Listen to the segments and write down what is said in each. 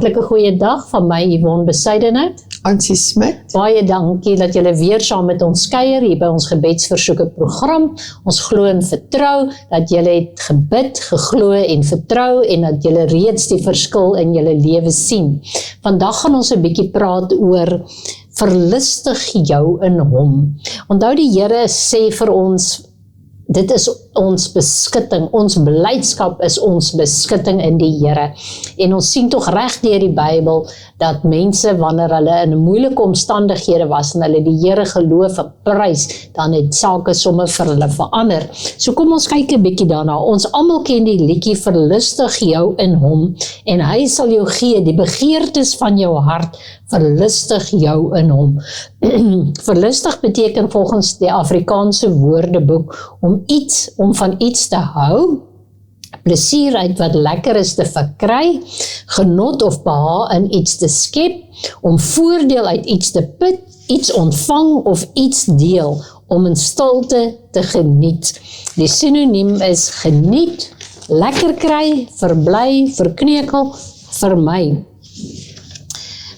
hartlike goeie dag van my Yvonne Besuidenhout. Ansie Smit. Baie dankie dat julle weer saam met ons kuier hier by ons gebedsversoeke program. Ons glo en vertrou dat julle het gebid, geglo en vertrou en dat julle reeds die verskil in julle lewe sien. Vandag gaan ons 'n bietjie praat oor verlustig jou in hom. Onthou die Here sê vir ons, dit is ons beskutting, ons blydskap is ons beskutting in die Here. En ons sien tog reg deur die Bybel dat mense wanneer hulle in moeilike omstandighede was en hulle die Here geloof en prys, dan het sake sommer vir hulle verander. So kom ons kyk 'n bietjie daarna. Ons almal ken die liedjie verlustig jou in hom en hy sal jou gee die begeertes van jou hart, verlustig jou in hom. Verlustig beteken volgens die Afrikaanse Woordeboek om van iets te hou, plesier uit wat lekker is te verkry, genot of behaag in iets te skep, om voordeel uit iets te put, iets ontvang of iets deel, om in stilte te geniet. Die sinoniem is geniet, lekker kry, verbly, verkneukel, vermy.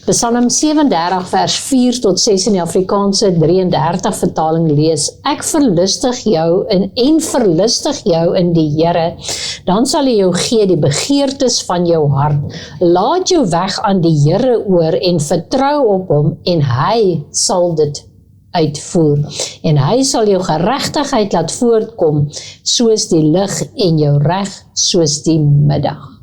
Psalm 37 vers 4 tot 6 in die Afrikaanse 33 vertaling lees, ek verlustig jou en verlustig jou in die Here, dan sal hy jou gee die begeertes van jou hart. Laat jou weg aan die Here oor en vertrou op hom en hy sal dit uitvoer. En hy sal jou geregtigheid laat voortkom soos die lig en jou reg soos die middag.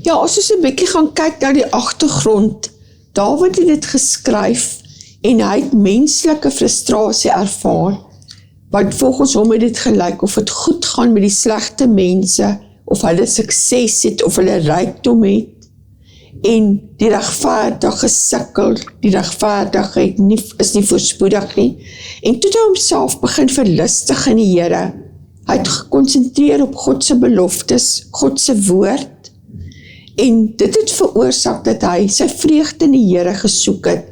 Ja, as ons 'n bietjie gaan kyk na die agtergrond, Dawid het dit geskryf en hy het menslike frustrasie ervaar, want volgens hom het dit gelyk of het goed gaan met die slegte mense, of hulle sukses het, of hulle rykdom het, en die regverdige sukkel, die regverdige is nie voorspoedig nie, en toe het hy homself begin verlustig in die Here. Hy het gekonsentreer op God se beloftes, God se woord, en dit het veroorsaak dat hy sy vreugde in die Here gesoek het.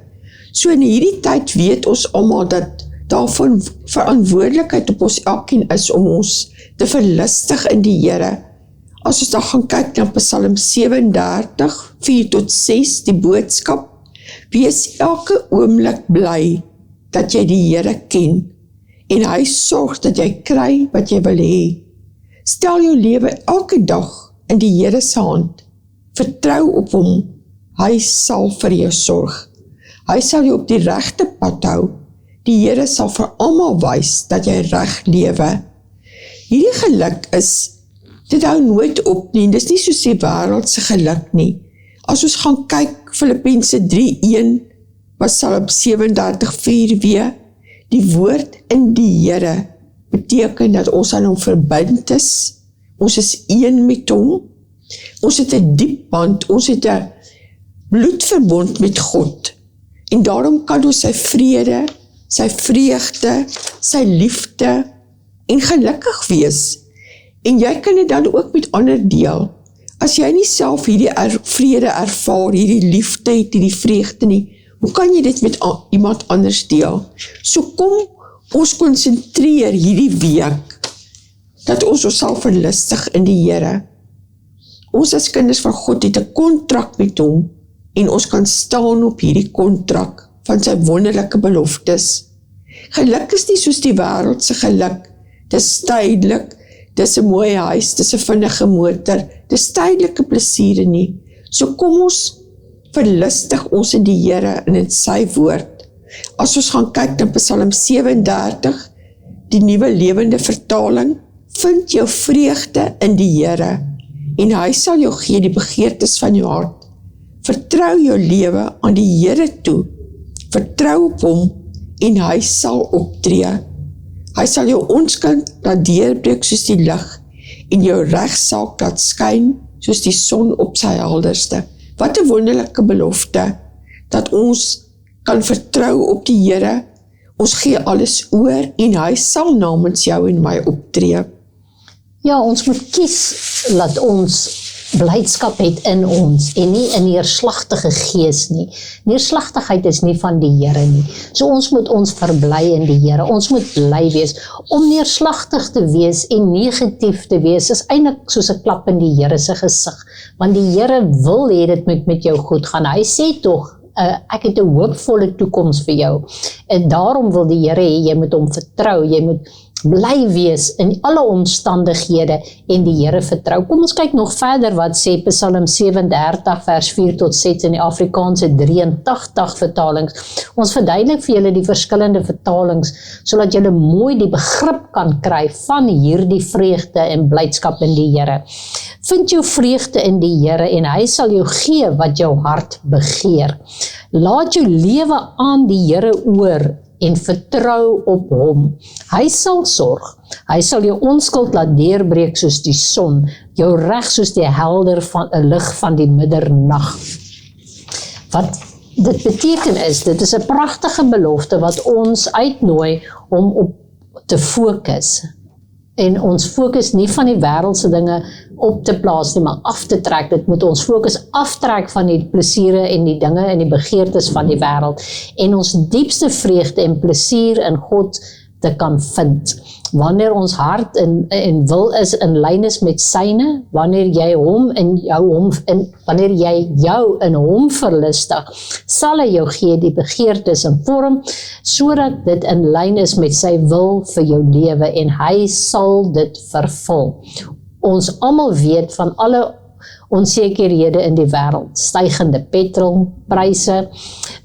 So in hierdie tyd weet ons almal dat daarvan verantwoordelikheid op ons elkeen is om ons te verlustig in die Here. As ons dan gaan kyk na Psalm 37, 4 tot 6, die boodskap, wees elke oomblik bly dat jy die Here ken, en hy sorg dat jy kry wat jy wil hê. Stel jou lewe elke dag in die Here se hand. Vertrou op hom, hy sal vir jou sorg. Hy sal jou op die regte pad hou. Die Here sal vir almal wys dat jy reg lewe. Hierdie geluk dit hou nooit op nie, dis nie soos die wêreldse geluk nie. As ons gaan kyk, Filippense 3:1, Psalm 37:4 weer, die woord in die Here beteken dat ons aan hom verbind is, ons is een met hom, ons het 'n diep band, ons het 'n bloedverbond met God, en daarom kan ons sy vrede, sy vreugde, sy liefde, en gelukkig wees, en jy kan dit dan ook met ander deel. As jy nie self hierdie vrede ervaar, hierdie liefde het, hierdie vreugde nie, hoe kan jy dit met iemand anders deel? So kom, ons konsentreer hierdie week, dat ons sal verlustig in die Here. Ons as kinders van God het 'n kontrak met hom, en ons kan staan op hierdie kontrak van sy wonderlike beloftes. Geluk is nie soos die wêreldse geluk, dis tydelik, dis 'n mooi huis, dis 'n vinnige motor, dis tydelike plesiere nie. So kom ons verlustig ons in die Here en in sy woord. As ons gaan kyk na Psalm 37, die nuwe lewende vertaling, vind jou vreugde in die Here, en hy sal jou gee die begeertes van jou hart. Vertrou jou lewe aan die Here toe, vertrou op hom, en hy sal optree. Hy sal jou onskuld laat deurbreek soos die lig, en jou regsaak laat skyn soos die son op sy helderste. Wat 'n wonderlike belofte, dat ons kan vertrou op die Here, ons gee alles oor, en hy sal namens jou en my optree. Ja, ons moet kies, laat ons blydskap het in ons en nie 'n neerslagtige gees nie. Neerslagtigheid is nie van die Here nie. So ons moet ons verbly in die Here. Ons moet bly wees. Om neerslagtig te wees en negatief te wees is eintlik soos 'n klap in die Here se gesig. Want die Here wil hê dit moet met jou goed gaan. Hy sê tog, ek het 'n hoopvolle toekoms vir jou. En daarom wil die Here hê jy moet hom vertrou. Jy moet bly wees in alle omstandighede en die Here vertrou. Kom ons kyk nog verder wat sê Psalm 37 vers 4 tot 6 in die Afrikaanse 83 vertalings. Ons verduidelik vir julle die verskillende vertalings sodat julle mooi die begrip kan kry van hierdie vreugde en blydskap in die Here. Vind jou vreugde in die Here en hy sal jou gee wat jou hart begeer. Laat jou lewe aan die Here oor en vertrou op hom. Hy sal sorg. Hy sal jou onskuld laat deurbreek soos die son, jou reg soos die helder van 'n lig van die middernag. Wat dit beteken is, dit is 'n pragtige belofte wat ons uitnooi om op te fokus. En ons fokus nie van die wêreldse dinge op te plaas nie, maar af te trek. Dit moet ons fokus aftrek van die plesiere en die dinge en die begeertes van die wêreld en ons diepste vreugde en plesier in God te kan vind. Wanneer ons hart en wil is in lyn is met syne, wanneer jy wanneer jy jou in hom verlustig, sal hy jou gee die begeertes in vorm, sodat dit in lyn is met sy wil vir jou lewe en hy sal dit vervul. Ons almal weet van alle onsekerhede in die wêreld, stygende petrolpryse,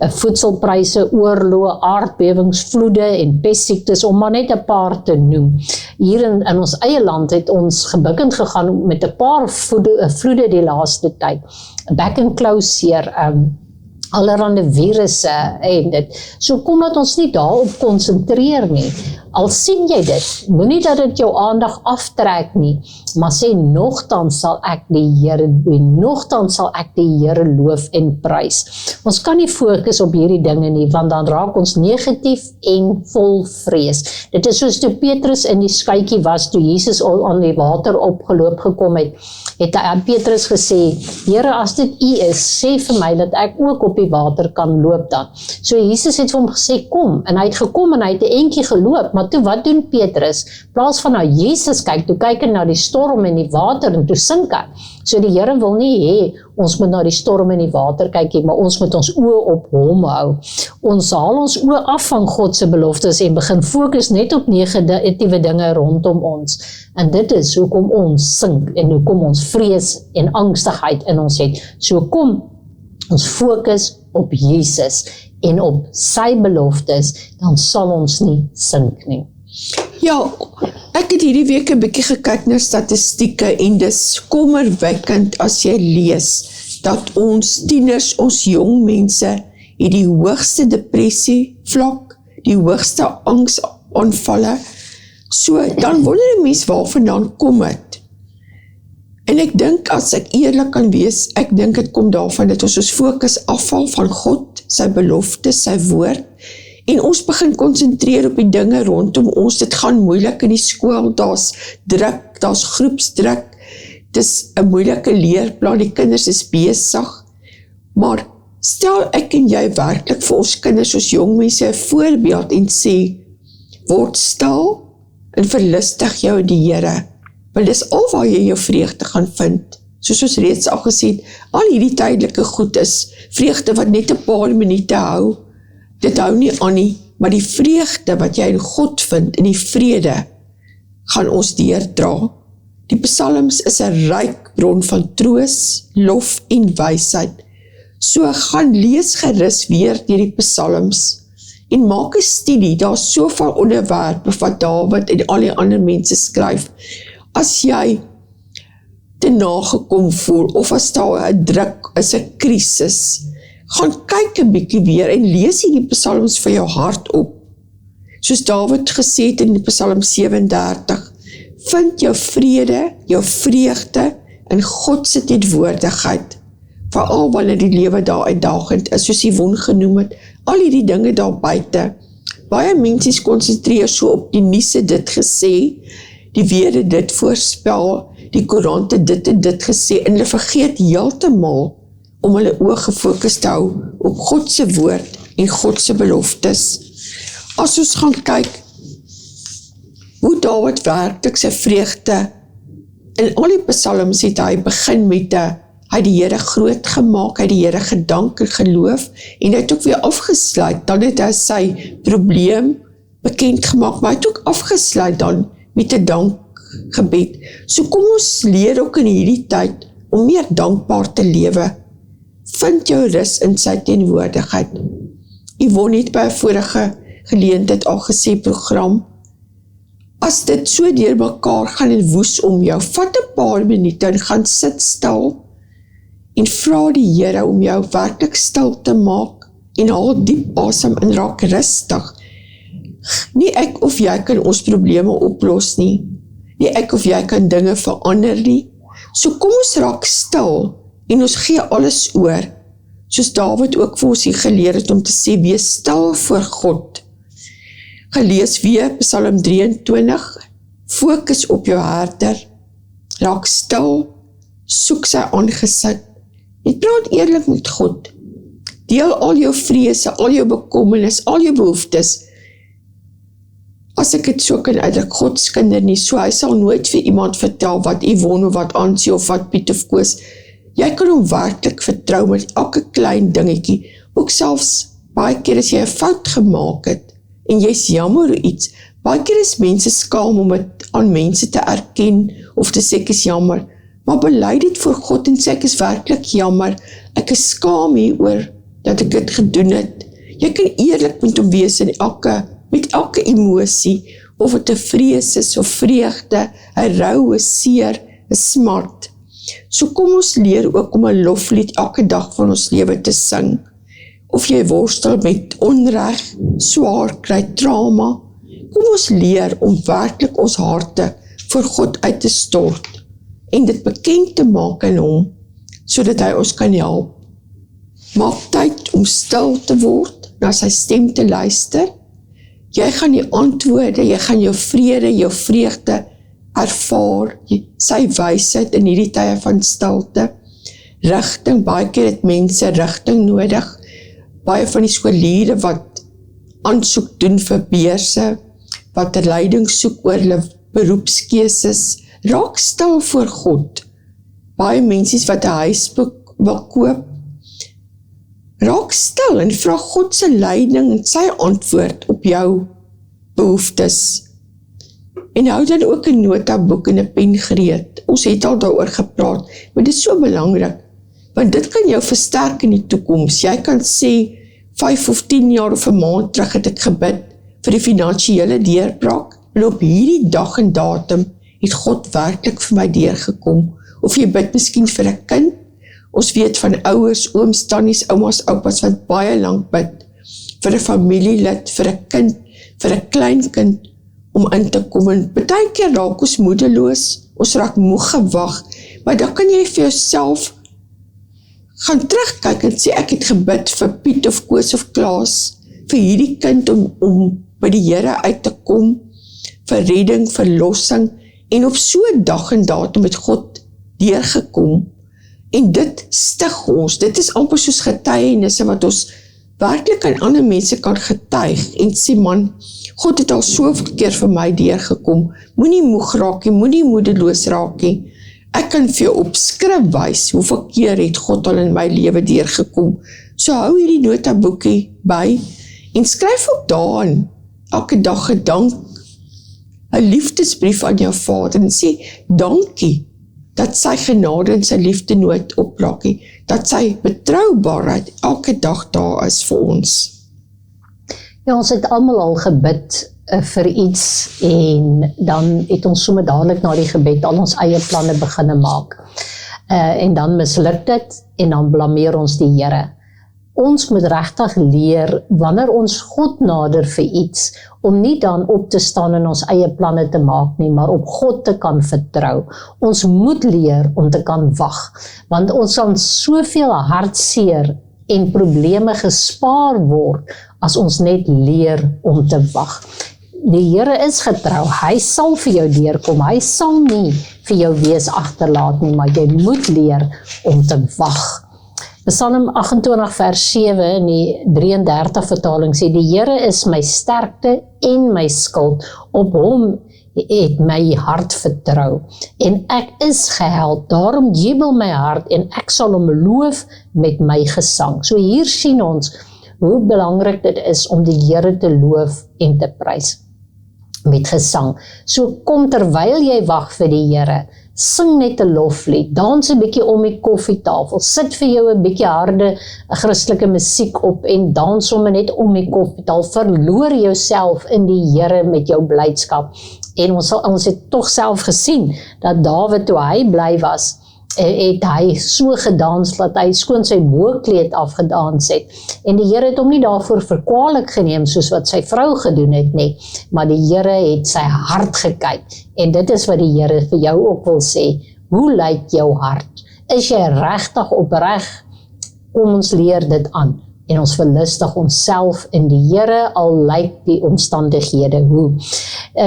voedselpryse, oorloë, aardbewings, vloede en pestsiektes, om maar net 'n paar te noem. Hier in ons eie land het ons gebukkend gegaan met 'n paar vloede die laaste tyd. Back and close seer, allerhande virusse en dit. So kom dat ons nie daarop konsentreer nie. Al sien jy dit, moenie dat dit jou aandag aftrek nie, maar sê nogtans sal ek die Here doen, nogtans sal ek die Here loof en prys. Ons kan nie fokus op hierdie dinge nie, want dan raak ons negatief en vol vrees. Dit is soos toe Petrus in die skuitjie was, toe Jesus al aan die water opgeloop gekom het Petrus gesê, Here, as dit U is, sê vir my dat ek ook op die water kan loop dan. So Jesus het vir hom gesê, kom, en hy het gekom en hy het 'n entjie geloop, maar toe wat doen Petrus? In plaas van na Jesus kyk, toe kyk hy na die storm en die water en toe sink hy. So die Here wil nie hê ons moet na die storm en die water kyk, maar ons moet ons oë op hom hou. Ons haal ons oë af van God se beloftes en begin fokus net op negatiewe dinge rondom ons. En dit is hoekom ons sink en hoekom ons vrees en angstigheid in ons het. So kom ons fokus op Jesus en op sy beloftes, dan sal ons nie sink nie. Ja, ek het hierdie week 'n bietjie gekyk na statistieke en dis kommerwekkend as jy lees dat ons tieners, ons jong mense, het die hoogste depressie vlak, die hoogste angsaanvalle. So, dan wonder 'n mens waarvandaan kom dit. En ek dink, as ek eerlik kan wees, ek dink dit kom daarvan dat ons fokus afval van God, sy beloftes, sy woord, en ons begin konsentreer op die dinge rondom ons. Dit gaan moeilik in die skool, daar's druk, daar's groepsdruk, dis 'n moeilike leerplan, die kinders is besig, maar stel ek en jy werklik vir ons kinders, ons jong mense 'n voorbeeld en sê, word stil en verlustig jou in die Here, want dis al waar jy jou vreugde gaan vind. Soos ons reeds al gesê het, al hierdie tydelike goed is vreugde wat net 'n paar minute hou. Dit hou nie aan nie, maar die vreugde wat jy in God vind, en die vrede, gaan ons deurdra. Die psalms is 'n ryk bron van troos, lof en wysheid. So gaan lees gerus weer deur die psalms, en maak 'n studie, daar's soveel onderwerpe wat Dawid en al die ander mense skryf. As jy te nagekom voel, of as daar 'n druk is, 'n krisis, gaan kyk 'n bietjie weer en lees hierdie psalms vir jou hart op. Soos Dawid gesê het in die Psalm 37, vind jou vrede, jou vreugde in God se teenwoordigheid. Veral wanneer die lewe daar uitdagend is, soos Yvonne genoem het, al hierdie dinge daar buite. Baie mense konsentreer so op die nuus het dit gesê, die weer het dit voorspel, die koerant het dit en dit gesê, en hulle vergeet heeltemal om hulle oë gefokus te hou op God se woord en God se beloftes. As ons gaan kyk, hoe Dawid werklik sy vreugde, in al die psalms het hy begin met hy het die Here groot gemaak, hy het die Here gedank en geloof, en hy het ook weer afgesluit, dan het hy sy probleem bekend gemaak, maar hy het ook afgesluit dan met 'n dankgebed. So kom ons leer ook in hierdie tyd om meer dankbaar te lewe. Vind jou rus in sy teenwoordigheid. Yvonne het by 'n vorige geleentheid al gesê, program, as dit so deur mekaar gaan en woes om jou, vat 'n paar minute en gaan sit stil en vra die Here om jou werklik stil te maak en haal diep asem en raak rustig. Nie ek of jy kan ons probleme oplos nie. Nie ek of jy kan dinge verander nie. So kom ons raak stil en ons gee alles oor. Soos Dawid ook vir ons hier geleer het om te sê, wees stil voor God. Gelees weer Psalm 23, fokus op jou herder, raak stil, soek sy aangesig, en praat eerlik met God. Deel al jou vrese, al jou bekommernis, al jou behoeftes. As ek het so kan uitdruk, Gods kinder nie, so hy sal nooit vir iemand vertel wat Yvonne of wat Ansie of wat Piet of Koos. Jy kan hom werklik vertrou met elke klein dingetjie, ook selfs baie keer as jy 'n fout gemaak het, en jy's jammer oor iets, baie keer is mense skaam om dit aan mense te erken, of te sê ek is jammer, maar bely dit voor God en sê ek is werklik jammer, ek is skaam hieroor dat ek dit gedoen het. Jy kan eerlik met hom wees met elke emosie, of het 'n vrees is, of vreugde, 'n rou, 'n seer, 'n smart. So kom ons leer ook om 'n loflied elke dag van ons lewe te sing. Of jy worstel met onreg, swaar kry, trauma, kom ons leer om werklik ons harte voor God uit te stort en dit bekend te maak in hom, sodat hy ons kan help. Maak tyd om stil te word, na sy stem te luister. Jy gaan die antwoorde, jy gaan jou vrede, jou vreugde ervaar, sy wysheid in hierdie tye van stilte. Rigting, baie keer het mense rigting nodig, baie van die skoliere wat aansoek doen vir beurse, wat 'n leiding soek oor hulle beroepskeuses, raak stil voor God. Baie mense wat 'n huis wil koop, raak stil en vra God se leiding en sy antwoord op jou behoeftes. En hou dan ook 'n notaboek en 'n pen gereed. Ons het al daaroor gepraat, maar dit is so belangrik, want dit kan jou versterk in die toekoms. Jy kan sê, 5 of 10 jaar of 'n maand terug het ek gebid vir die finansiële deurbraak, en op hierdie dag en datum het God werklik vir my deurgekom. Of jy bid miskien vir 'n kind. Ons weet van ouers, ooms, tannies, oumas, oupas wat baie lank bid vir 'n familielid, vir 'n kind, vir 'n kleinkind om in te kom. En baie keer raak ons moedeloos, ons raak moeg gewag, maar dan kan jy vir jouself gaan terugkyk en sê ek het gebid vir Piet of Koos of Klaas, vir hierdie kind om by die Here uit te kom, vir redding, verlossing, en op so 'n dag en datum het God deurgekom. En dit stig ons, dit is amper soos getuienisse wat ons werklik aan ander mense kan getuig en sê, man, God het al soveel keer vir my deurgekom, moenie moeg raak nie, moenie moedeloos raak nie. Ek kan vir jou op skrif wys, hoeveel keer het God al in my lewe deurgekom. So hou hierdie notaboekie by en skryf op daarin, elke dag 'n dank, 'n liefdesbrief aan jou Vader en sê, dankie, dat sy genade en sy liefde nooit opraak nie, dat sy betroubaarheid elke dag daar is vir ons. Ja, ons het almal al gebid vir iets en dan het ons sommer dadelik na die gebed al ons eie planne begine maak. En dan misluk dit en dan blameer ons die Here. Ons moet regtig leer wanneer ons God nader vir iets, om nie dan op te staan en ons eie planne te maak nie, maar op God te kan vertrou. Ons moet leer om te kan wag, want ons kan soveel hartseer en probleme gespaar word as ons net leer om te wag. die Here is getrou, hy sal vir jou deurkom, hy sal nie vir jou wees agterlaat nie, maar jy moet leer om te wag. Psalm 28 vers 7 in die 33 vertaling sê, die Here is my sterkte en my skild, op hom het my hart vertrou, en ek is gehelp, daarom jubel my hart, en ek sal hom loof met my gesang. So hier sien ons, hoe belangrik dit is om die Here te loof en te prys, met gesang. So kom terwyl jy wag vir die Here, sing net 'n loflied, dans 'n bietjie om die koffietafel, sit vir jou 'n bietjie harde Christelike musiek op en dans sommer net om die koffietafel, verloor jouself in die Here met jou blydskap. En ons het tog self gesien, dat Dawid toe hy bly was, het hy so gedans, dat hy skoon sy boekleed afgedans het. En die Here het hom nie daarvoor verkwalik geneem, soos wat sy vrou gedoen het nie, maar die Here het sy hart gekyk. En dit is wat die Here vir jou ook wil sê, hoe lyk jou hart? Is jy regtig opreg? Kom ons leer dit aan, en ons verlustig onsself in die Here, al lyk die omstandighede hoe.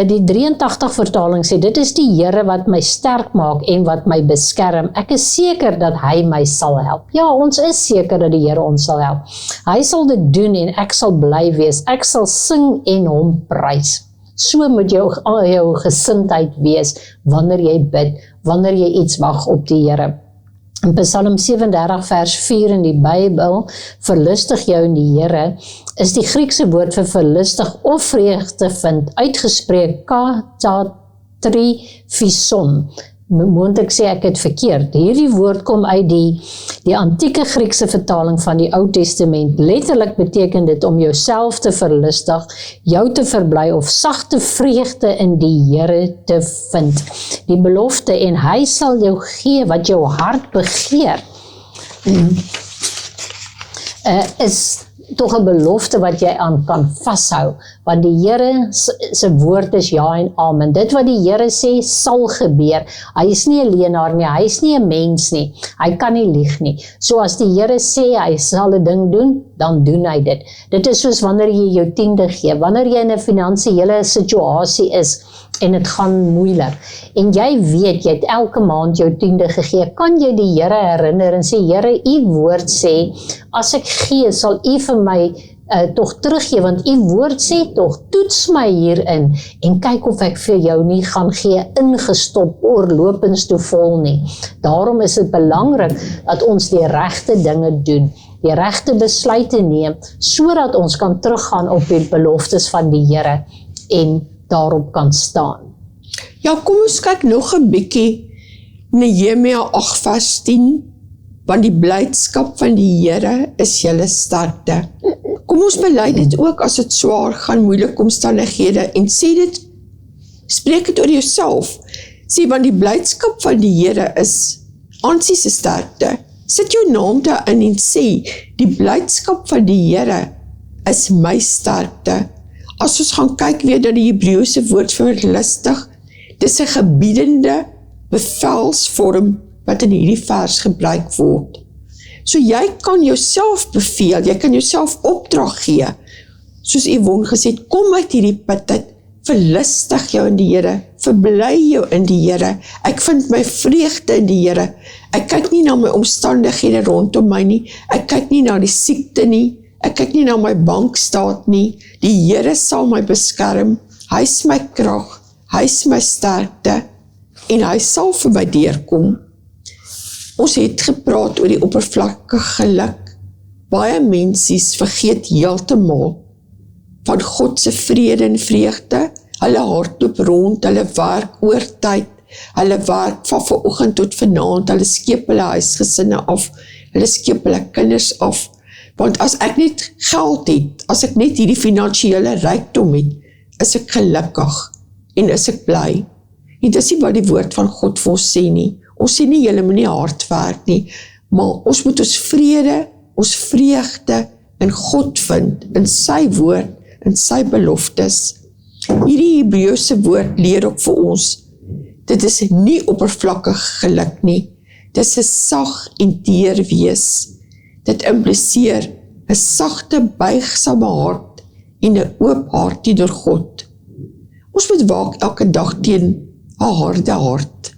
Die 83 vertaling sê, dit is die Here wat my sterk maak en wat my beskerm. Ek is seker dat hy my sal help. Ja, ons is seker dat die Here ons sal help. Hy sal dit doen en ek sal bly wees. Ek sal sing en hom prys. So moet jou gesindheid wees, wanneer jy bid, wanneer jy iets wag op die Here. In Psalm 37 vers 4 in die Bybel, verlustig jou in die Here, is die Griekse woord vir verlustig of vreugde vind, uitgespreek katathrifison. Moontlik sê ek het verkeerd. Hierdie woord kom uit die antieke Griekse vertaling van die Ou Testament. Letterlik beteken dit om jouself te verlustig, jou te verbly of sagte vreugde in die Here te vind. Die belofte, en hy sal jou gee wat jou hart begeer, is tog 'n belofte wat jy aan kan vashou, want die Here se woord is ja en amen. Dit wat die Here sê, sal gebeur. Hy is nie 'n leienaar nie, hy is nie 'n mens nie, hy kan nie lieg nie. So as die Here sê, hy sal 'n ding doen, dan doen hy dit. Dit is soos wanneer jy jou 10de gee, wanneer jy in 'n finansiële situasie is, en dit gaan moeilik, en jy weet, jy het elke maand jou 10de gegee, kan jy die Here herinner en sê, Here, u woord sê, as ek gee, sal u vir my tog teruggee, want u woord sê tog, toets my hierin, en kyk of ek vir jou nie gaan gee, ingestop, oorlopends toe vol nie. Daarom is dit belangrik, dat ons die regte dinge doen, die regte besluite neem, sodat ons kan teruggaan op die beloftes van die Here, en daarop kan staan. Ja, kom ons kyk nog 'n bietjie Nehemia 8 vers 10, want die blydskap van die Here is julle sterkte. Kom ons bely dit ook as dit swaar gaan, moeilike omstandighede, en sê dit, spreek dit oor jouself. Sê, want die blydskap van die Here is Ansie se sterkte. Sit jou naam daarin en sê, die blydskap van die Here is my sterkte. As ons gaan kyk weer na die Hebreëse woord vir verlustig, dis 'n gebiedende bevelsvorm wat in hierdie vers gebruik word. So jy kan jouself beveel, jy kan jouself opdrag gee, soos Yvonne gesê het, kom uit hierdie put uit, verlustig jou in die Here, verbly jou in die Here, ek vind my vreugde in die Here, ek kyk nie na my omstandighede rondom my nie, ek kyk nie na die siekte nie, ek kyk nie na my bankstaat nie, die Here sal my beskerm, hy is my krag, hy is my sterkte, en hy sal vir my deurkom. Ons het gepraat oor die oppervlakkige geluk. Baie mensies vergeet heeltemal van God se vrede en vreugde. Hulle hardloop rond, hulle werk oortyd, hulle werk van vanoggend tot vanaand, hulle skeep hulle huisgesinne af, hulle skeep hulle kinders af. Want as ek net geld het, as ek net hierdie finansiële rykdom het, is ek gelukkig en is ek bly. En dis nie wat die woord van God vir ons sê nie. Ons sê nie, julle moet nie hard werk nie, maar ons moet ons vrede, ons vreugde in God vind, in sy woord, in sy beloftes. Hierdie Hebreëse woord leer ook vir ons, dit is nie oppervlakkig geluk nie, dit is 'n sag en teer wees. Dit impliseer 'n sagte, buigsame hart en 'n oop hart teenoor God. Ons moet waak elke dag teen 'n harde hart.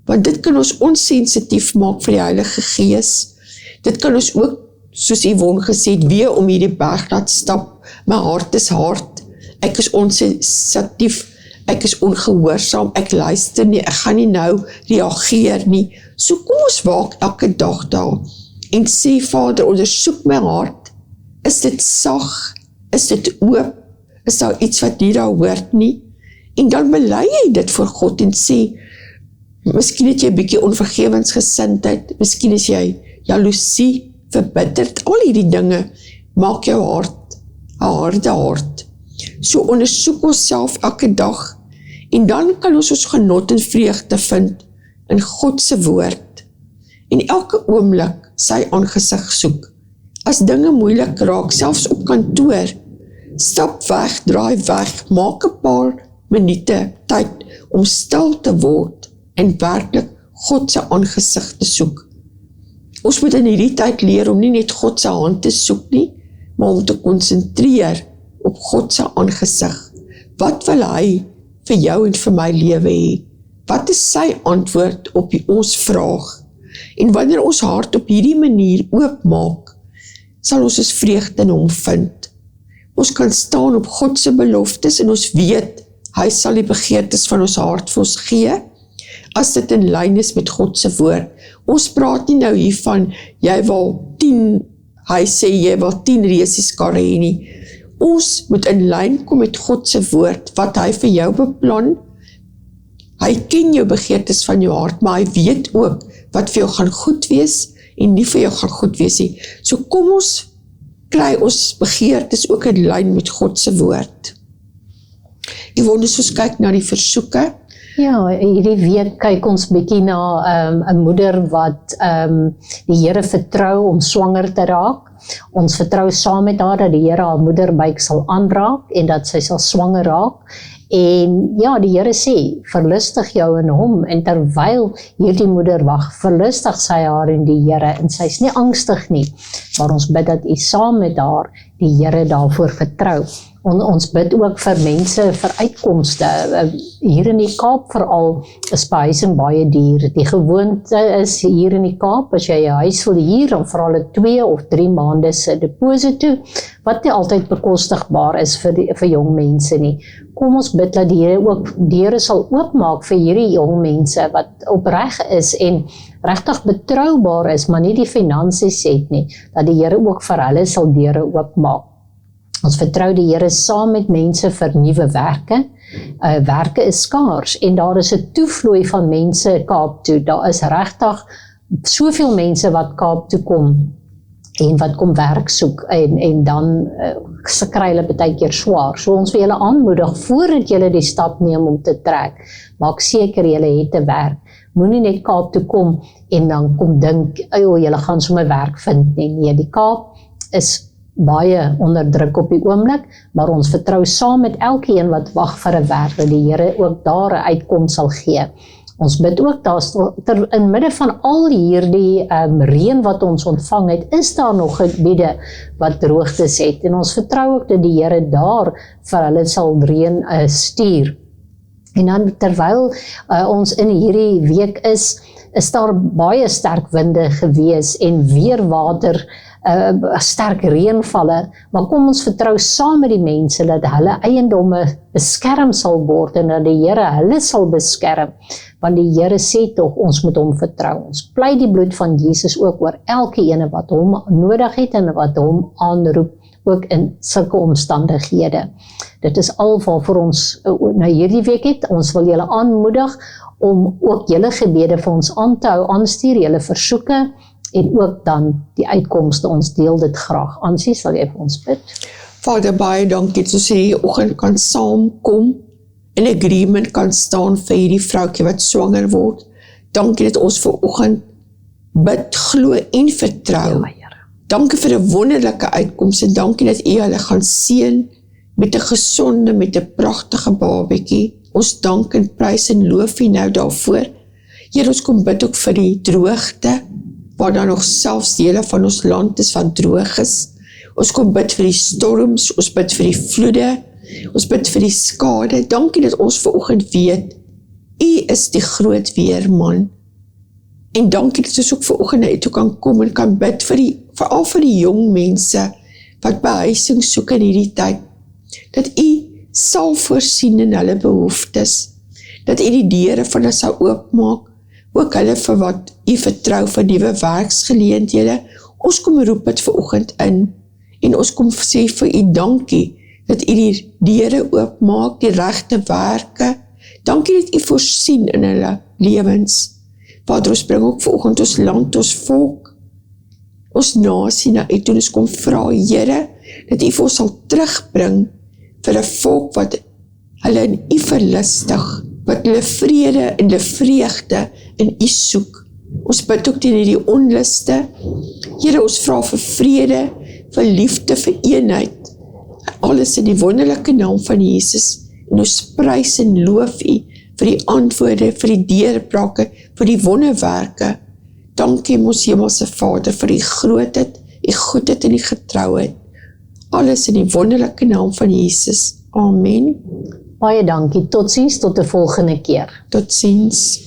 Want dit kan ons onsensitief maak vir die Heilige Gees. Dit kan ons ook, soos Yvonne gesê het, weer om hierdie berg laat stap. My hart is hard. Ek is onsensitief. Ek is ongehoorsaam. Ek luister nie. Ek gaan nie nou reageer nie. So kom ons waak elke dag daar en sê, Vader, ondersoek my hart. Is dit sag? Is dit oop? Is daar iets wat nie daar hoort nie? En dan bely jy dit voor God en sê, miskien het jy 'n bietjie onvergewensgesindheid, miskien is jy jaloesie, verbitterd, al hierdie dinge maak jou hart 'n harde hart. So ondersoek ons self elke dag en dan kan ons genot en vreugde vind in God se woord. En elke oomblik sy aangesig soek. As dinge moeilik raak, selfs op kantoor, stap weg, draai weg, maak 'n paar minute tyd om stil te word en werklik God se aangesig te soek. Ons moet in hierdie tyd leer om nie net God se hand te soek nie, maar om te konsentreer op God se aangesig. Wat wil hy vir jou en vir my lewe hê? Wat is sy antwoord op ons vraag? En wanneer ons hart op hierdie manier oopmaak, sal ons vreugde in hom vind. Ons kan staan op God se beloftes en ons weet, hy sal die begeertes van ons hart vir ons gee, as dit in lyn is met God se woord. Ons praat nie nou hiervan, hy sê jy wil 10 resieskarre hê nie. Ons moet in lyn kom met God se woord, wat hy vir jou beplan. Hy ken jou begeertes van jou hart, maar hy weet ook wat vir jou gaan goed wees en nie vir jou gaan goed wees nie. So kom ons kry ons begeertes ook in lyn met God se woord. Yvonne, soos kyk na die versoeke. Ja, hierdie week kyk ons bietjie na 'n moeder wat die Here vertrou om swanger te raak. Ons vertrou saam met haar dat die Here haar moederbuik sal aanraak en dat sy sal swanger raak. En ja, die Here sê, verlustig jou in hom, en terwyl hierdie moeder wag, verlustig sy haar in die Here, en sy is nie angstig nie, maar ons bid dat u saam met haar die Here daarvoor vertrou. Ons bid ook vir mense, vir uitkomste. Hier in die Kaap veral is behuising baie duur. Die gewoonte is hier in die Kaap, as jy 'n huis wil huur, dan vra hulle 2 of 3 maande se deposito, wat nie altyd bekostigbaar is vir jong mense nie. Kom ons bid dat die Here ook deure sal oopmaak vir hierdie jong mense wat opreg is en regtig betroubaar is, maar nie die finansies het nie, dat die Here ook vir hulle sal deure oopmaak. Ons vertrou die Here saam met mense vir nuwe werke. Werke is skaars en daar is 'n toevloei van mense Kaap toe. Daar is regtig soveel mense wat Kaap toe kom en wat kom werk soek en dan kry hulle baie keer swaar. So ons wil julle aanmoedig voordat julle die stap neem om te trek. Maak seker julle het 'n werk. Moenie net Kaap toe kom en dan kom dink, julle gaan sommer werk vind nie. Nee, die Kaap is baie onder druk op die oomblik, maar ons vertrou saam met elkeen wat wag vir 'n werk, dat die Here ook daar 'n uitkoms sal gee. Ons bid ook, in midde van al hierdie reën wat ons ontvang het, is daar nog gebiede wat droogtes het, en ons vertrou ook dat die Here daar vir hulle sal reën stuur. En dan terwyl ons in hierdie week is daar baie sterk winde gewees en weer water, sterk reënvalle, maar kom ons vertrou saam met die mense dat hulle eiendomme beskerm sal word en dat die Here hulle sal beskerm, want die Here sê tog ons moet hom vertrou. Ons pleit die bloed van Jesus ook oor elke ene wat hom nodig het en wat hom aanroep, ook in sulke omstandighede. Dit is al waarvoor ons nou hierdie week het. Ons wil julle aanmoedig om ook julle gebede vir ons aan te hou, aanstuur julle versoeke en ook dan die uitkomste. Ons deel dit graag. Ansie, sal jy vir ons bid? Vader, baie dankie dat ons hierdie oggend kan saamkom, in agreement kan staan vir hierdie vroukie wat swanger word. Dankie dat ons vir oggend bid, glo en vertrou. Ja, Here. Dankie vir 'n wonderlike uitkoms en dankie dat u hulle gaan seën met 'n gesonde, met 'n pragtige babatjie. Ons dank en prys en loof u nou daarvoor. Here, ons kom bid ook vir die droogte, waar daar nog selfs dele van ons land is wat droog is. Ons kom bid vir die storms, ons bid vir die vloede, Ons bid vir die skade. Dankie dat ons vanoggend weet, U is die groot weerman. En dankie dat ons ook vanoggend na U toe kan kom en kan bid veral vir die jong mense wat behuising soek in hierdie tyd. Dat U sal voorsien in hulle behoeftes. Dat U die deure van hulle sal oopmaak. Ook hulle vir wat U vertrou vir nuwe werksgeleenthede. Ons kom roep dit vanoggend in. En ons kom sê vir U dankie dat U die deure oopmaak, die regte werke. Dankie dat U voorsien in hulle lewens. Vader, ons bring ook vanoggend ons land, ons volk, ons nasie na U toe. Ons kom vra, Here, dat U vir ons sal terugbring vir 'n volk wat hulle in U verlustig, wat hulle vrede en hulle vreugde in U soek. Ons bid ook teen hierdie onluste. Here, ons vra vir vrede, vir liefde, vir eenheid. Alles in die wonderlike naam van Jesus. En ons prys en loof U vir die antwoorde, vir die deurbrake, vir die wonderwerke. Dankie ons hemelse Vader vir die grootheid, die goedheid en die getrouheid. Alles in die wonderlike naam van Jesus. Amen. Baie dankie. Totsiens tot 'n volgende keer. Totsiens.